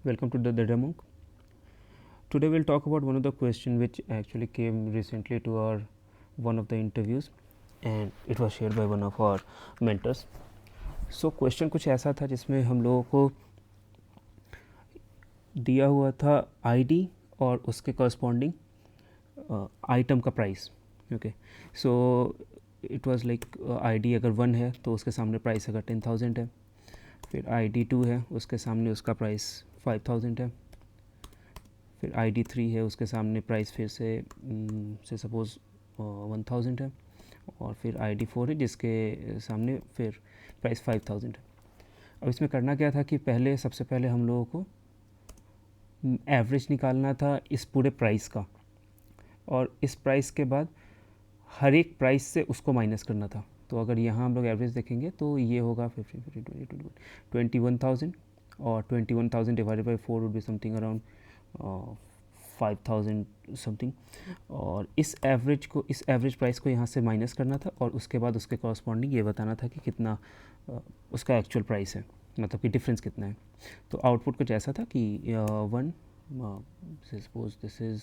Welcome to the Data Monk. Today we'll talk about one of the question which actually came recently to our one of the interviews and it was shared by one of our mentors. So question कुछ ऐसा था जिसमें हम लोगों को दिया हुआ था आईडी और उसके कॉरस्पॉन्डिंग आइटम का price. Okay, so it was like ID अगर 1 है तो उसके सामने प्राइस अगर 10,000 है, फिर आईडी 2 है उसके सामने उसका प्राइस 5,000 है, फिर आईडी 3 है उसके सामने प्राइस फिर से सपोज़ 1,000 है, और फिर आईडी 4 है जिसके सामने फिर प्राइस 5,000 है. अब इसमें करना क्या था कि सबसे पहले हम लोगों को एवरेज निकालना था इस पूरे प्राइस का, और इस प्राइस के बाद हर एक प्राइस से उसको माइनस करना था. तो अगर यहाँ हम लोग एवरेज देखेंगे तो ये होगा 21,000, और 21,000 divided by 4 would be something around 5,000 something. और इस एवरेज प्राइस को यहाँ से माइनस करना था, और उसके बाद उसके कॉरस्पॉन्डिंग ये बताना था कि कितना उसका एक्चुअल प्राइस है, मतलब कि डिफरेंस कितना है. तो आउटपुट कुछ ऐसा था कि 1 सपोज दिस इज़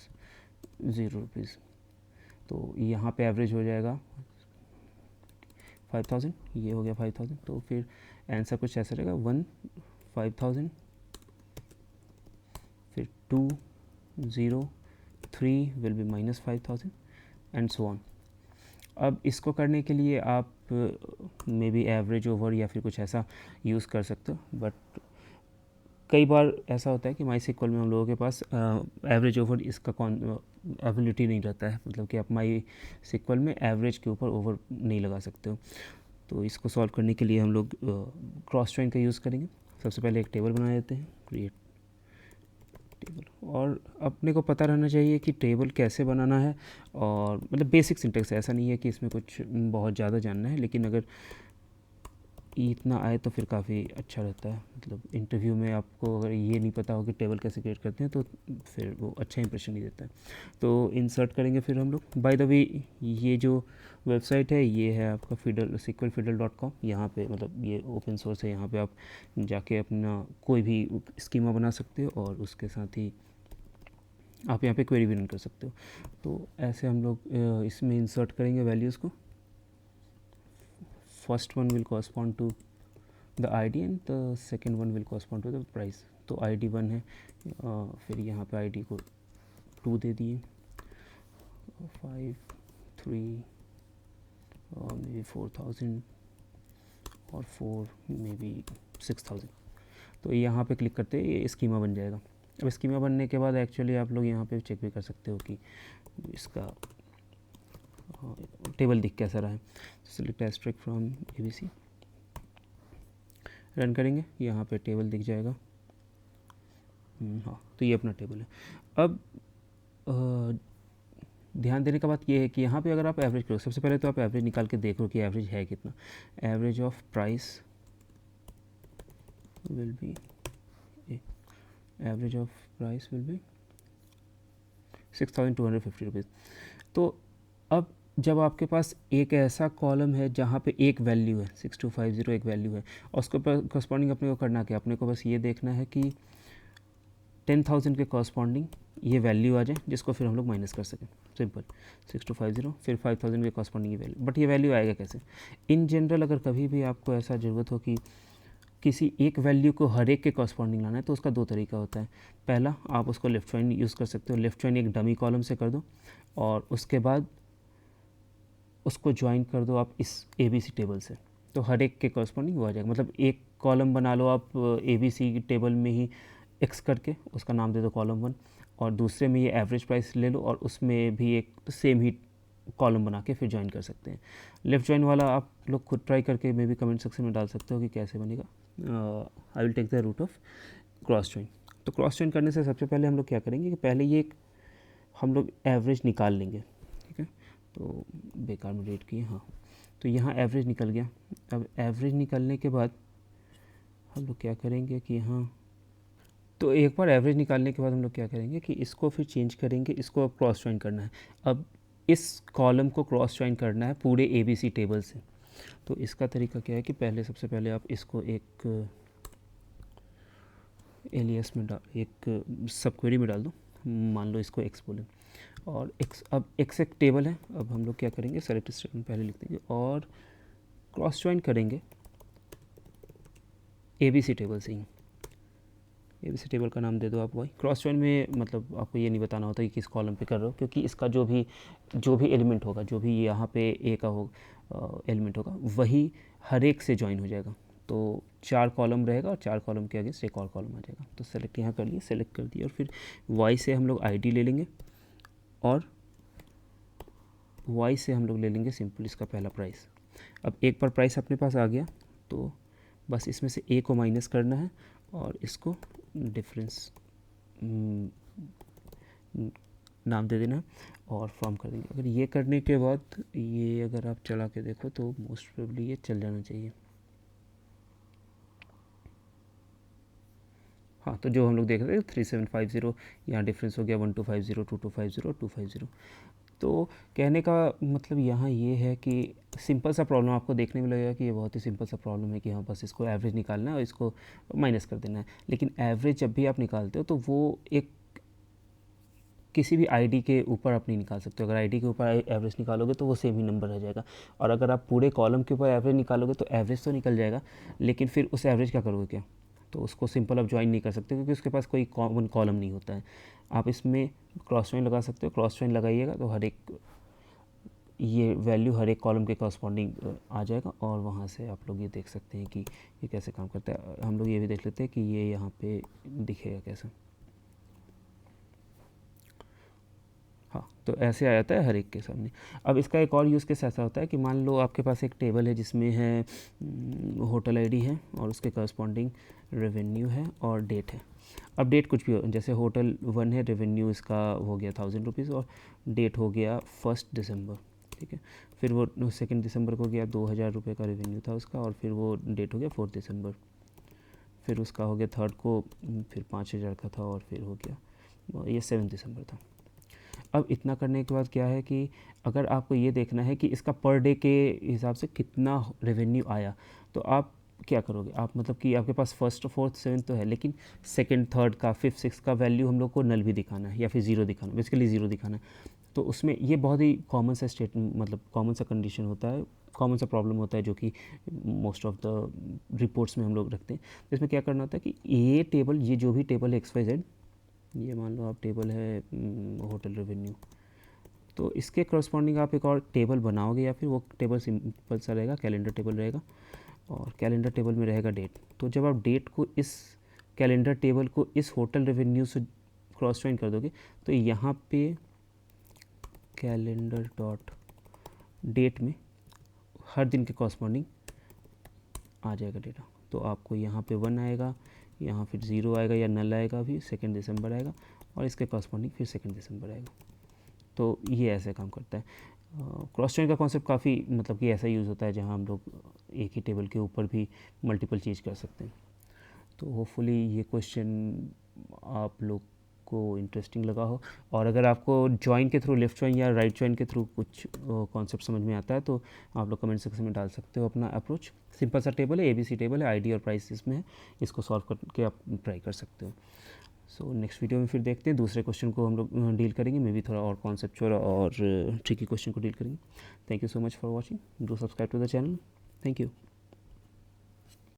0 रुपीज़, तो यहाँ पे एवरेज हो जाएगा 5,000, ये हो गया 5,000. तो फिर आंसर कुछ ऐसा रहेगा 1 5,000, फिर 2 0 3 will be minus 5,000 and so on. अब इसको करने के लिए आप मे बी एवरेज ओवर या फिर कुछ ऐसा यूज़ कर सकते हो, बट कई बार ऐसा होता है कि माई सिक्वल में हम लोगों के पास एवरेज ओवर इसका एबिलिटी नहीं रहता है, मतलब कि आप माई सिक्वल में एवरेज के ऊपर ओवर नहीं लगा सकते हो. तो इसको सॉल्व करने के लिए हम लोग क्रॉस जॉइन का यूज़ करेंगे. सबसे पहले एक टेबल बना देते हैं, क्रिएट टेबल. और अपने को पता रहना चाहिए कि टेबल कैसे बनाना है, और मतलब बेसिक सिंटेक्स है, ऐसा नहीं है कि इसमें कुछ बहुत ज़्यादा जानना है, लेकिन अगर इतना आए तो फिर काफ़ी अच्छा रहता है. मतलब इंटरव्यू में आपको अगर ये नहीं पता हो कि टेबल कैसे क्रिएट करते हैं तो फिर वो अच्छा इंप्रेशन नहीं देता है. तो इंसर्ट करेंगे फिर हम लोग. बाय द वे ये जो वेबसाइट है ये है आपका sqlfiddle.com. यहाँ पे मतलब ये ओपन सोर्स है, यहाँ पे आप जाके अपना कोई भी स्कीमा बना सकते हो, और उसके साथ ही आप यहाँ पे क्वेरी भी रन कर सकते हो. तो ऐसे हम लोग इसमें इंसर्ट करेंगे वैल्यूज़ को. First one will correspond to the ID and the second one will correspond to the price. तो ID 1 है, फिर यहाँ पे ID को 2 दे दिए, 5 3 और मे बी 4,000 और 4 मे बी 6,000. तो यहाँ पे क्लिक करते ये स्कीमा बन जाएगा. अब स्कीमा बनने के बाद एक्चुअली आप लोग यहाँ पे चेक भी कर सकते हो कि इसका टेबल दिख कैसा रहा है. Select asterisk from ABC, run करेंगे, यहाँ पे टेबल दिख जाएगा. हाँ, तो ये अपना टेबल है. अब ध्यान देने का बात ये है कि यहाँ पे अगर आप एवरेज करो, सबसे पहले तो आप एवरेज निकाल के देखो कि एवरेज है कितना. Average of price will be average of price will be 6,250 rupees. तो अब जब आपके पास एक ऐसा कॉलम है जहाँ पे एक वैल्यू है, 6250 एक वैल्यू है, और उसके कॉरस्पॉन्डिंग अपने को करना क्या, अपने को बस ये देखना है कि 10,000 के कॉरस्पॉन्डिंग ये वैल्यू आ जाए जिसको फिर हम लोग माइनस कर सकें. सिंपल, 6250 फिर 5,000 के कॉरस्पॉन्डिंग ये वैल्यू. बट ये वैल्यू आएगा कैसे? इन जनरल अगर कभी भी आपको ऐसा ज़रूरत हो कि किसी एक वैल्यू को हर एक के कॉरस्पॉन्डिंग लाना है, तो उसका दो तरीका होता है. पहला, आप उसको लेफ्ट जॉइन यूज़ कर सकते हो. लेफ्ट जॉइन एक डमी कॉलम से कर दो, और उसके बाद उसको ज्वाइन कर दो आप इस ABC टेबल से, तो हर एक के कॉरस्पॉन्डिंग वो आ जाएगा. मतलब एक कॉलम बना लो आप ABC टेबल में ही X करके, उसका नाम दे दो कॉलम 1, और दूसरे में ये एवरेज प्राइस ले लो और उसमें भी एक सेम ही कॉलम बना के फिर ज्वाइन कर सकते हैं. लेफ़्ट ज्वाइन वाला आप लोग खुद ट्राई करके मे बी कमेंट सेक्शन में डाल सकते हो कि कैसे बनेगा. I will take the root of cross join. तो क्रॉस ज्वाइन करने से सबसे पहले हम लोग क्या करेंगे कि पहले ये हम लोग एवरेज निकाल लेंगे. ठीक है, तो बेकार में रेट किए. हाँ, तो यहाँ एवरेज निकल गया. अब एवरेज निकलने के बाद हम लोग क्या करेंगे कि यहाँ, तो एक बार एवरेज निकालने के बाद हम लोग क्या करेंगे कि इसको फिर चेंज करेंगे, इसको अब क्रॉस ज्वाइन करना है. अब इस कॉलम को क्रॉस ज्वाइन करना है पूरे ABC टेबल से. तो इसका तरीका क्या है कि सबसे पहले आप इसको एक एलियस में एक सब क्वेरी में डाल दो, मान लो इसको एक्स बोले, और एक्स, अब एक्स एक टेबल है। अब हम लोग क्या करेंगे, सेलेक्ट स्टेटमेंट पहले लिख देंगे और क्रॉस ज्वाइन करेंगे ABC टेबल से ही। ABC टेबल का नाम दे दो आप वाई। क्रॉस ज्वाइन में मतलब आपको ये नहीं बताना होता कि किस कॉलम पे कर रहे हो, क्योंकि इसका जो भी एलिमेंट होगा, जो भी यहाँ पे ए का हो एलिमेंट होगा, वही हर एक से ज्वाइन हो जाएगा। तो 4 कॉलम रहेगा और 4 कॉलम के अगेंस्ट एक और कॉलम आ जाएगा। तो सेलेक्ट यहाँ कर लिए, सेलेक्ट कर दिया, और फिर वाई से हम लोग ID ले लेंगे और वाई से हम लोग ले लेंगे सिंपल इसका पहला प्राइस। अब एक बार प्राइस अपने पास आ गया तो बस इसमें से ए को माइनस करना है और इसको डिफरेंस नाम दे देना और फॉर्म कर देंगे। अगर ये करने के बाद ये अगर आप चला के देखो तो मोस्ट प्रोबेबली ये चल जाना चाहिए। हाँ, तो जो हम लोग देख रहे थे 3750, यहाँ डिफरेंस हो गया 1250, 2250 और 250। तो कहने का मतलब यहाँ ये है कि सिंपल सा प्रॉब्लम आपको देखने में लगेगा कि ये बहुत ही सिंपल सा प्रॉब्लम है कि हाँ बस इसको एवरेज निकालना है और इसको माइनस कर देना है। लेकिन एवरेज जब भी आप निकालते हो तो वो एक किसी भी आईडी के ऊपर आप नहीं निकाल सकते। अगर आईडी के ऊपर एवरेज निकालोगे तो वो सेम ही नंबर रह जाएगा, और अगर आप पूरे कॉलम के ऊपर एवरेज निकालोगे तो एवरेज तो निकल जाएगा, लेकिन फिर उस एवरेज क्या करोगे क्या, तो उसको सिंपल आप ज्वाइन नहीं कर सकते क्योंकि उसके पास कोई कॉमन कॉलम नहीं होता है। आप इसमें क्रॉस ज्वाइन लगा सकते हो, क्रॉस ज्वाइन लगाइएगा तो हर एक ये वैल्यू हर एक कॉलम के कॉरस्पॉन्डिंग आ जाएगा, और वहाँ से आप लोग ये देख सकते हैं कि ये कैसे काम करता है। हम लोग ये भी देख लेते हैं कि ये यहाँ पे दिखेगा कैसे। हाँ, तो ऐसे आ जाता है हर एक के सामने। अब इसका एक और यूज़ केस ऐसा होता है कि मान लो आपके पास एक टेबल है जिसमें है होटल आईडी है और उसके करस्पॉन्डिंग रेवेन्यू है और डेट है। अब डेट कुछ भी हो, जैसे होटल 1 है, रेवेन्यू इसका हो गया 1000 रुपीज़ और डेट हो गया 1 दिसंबर, ठीक है। फिर वो 2 दिसंबर को गया 2000 रुपये का रेवेन्यू था उसका, और फिर वो डेट हो गया 4 दिसंबर। फिर उसका हो गया 3 को फिर 5000 का था, और फिर हो गया ये 7 दिसंबर था। अब इतना करने के बाद क्या है कि अगर आपको ये देखना है कि इसका पर डे के हिसाब से कितना रेवेन्यू आया, तो आप क्या करोगे, आप मतलब कि आपके पास 1st, 4th, 7th तो है, लेकिन 2nd, 3rd का 5th, 6th का वैल्यू हम लोग को नल भी दिखाना है या फिर ज़ीरो दिखाना है, बेसिकली ज़ीरो दिखाना है। तो उसमें ये बहुत ही कॉमन सा मतलब कॉमन सा कंडीशन होता है, कॉमन सा प्रॉब्लम होता है जो कि मोस्ट ऑफ द रिपोर्ट्स में हम लोग रखते हैं। तो इसमें क्या करना होता है कि ये टेबल, ये जो भी टेबल है XYZ, ये मान लो आप टेबल है होटल रेवेन्यू, तो इसके करस्पॉन्डिंग आप एक और टेबल बनाओगे या फिर वो टेबल सिंपल सा रहेगा, कैलेंडर टेबल रहेगा, और कैलेंडर टेबल में रहेगा डेट। तो जब आप डेट को इस कैलेंडर टेबल को इस होटल रेवेन्यू से क्रॉस ज्वाइन कर दोगे तो यहाँ पे कैलेंडर डॉट डेट में हर दिन के कॉरस्पॉन्डिंग आ जाएगा डेटा। तो आपको यहाँ पे 1 आएगा, यहाँ फिर 0 आएगा या नल आएगा, अभी 2 दिसंबर आएगा, और इसके कॉरस्पॉन्डिंग फिर 2 दिसंबर आएगा। तो ये ऐसे काम करता है। क्रॉस ज्वाइन का कॉन्सेप्ट काफ़ी मतलब कि ऐसा यूज़ होता है जहाँ हम लोग एक ही टेबल के ऊपर भी मल्टीपल चीज़ कर सकते हैं। तो होपफुली ये क्वेश्चन आप लोग को इंटरेस्टिंग लगा हो, और अगर आपको ज्वाइन के थ्रू, लेफ़्ट ज्वाइन या राइट ज्वाइन के थ्रू कुछ कॉन्सेप्ट समझ में आता है तो आप लोग कमेंट सेक्शन में डाल सकते हो अपना अप्रोच। सिंपल सा टेबल है, ABC टेबल है, आईडी और प्राइस इसमें है, इसको सॉल्व करके आप ट्राई कर सकते हो। सो नेक्स्ट वीडियो में फिर देखते हैं, दूसरे क्वेश्चन को हम लोग डील करेंगे, मे बी थोड़ा और कॉन्सेप्चुअल और ट्रिकी क्वेश्चन को डील करेंगे। Thank you so much for watching, do subscribe to the channel, thank you.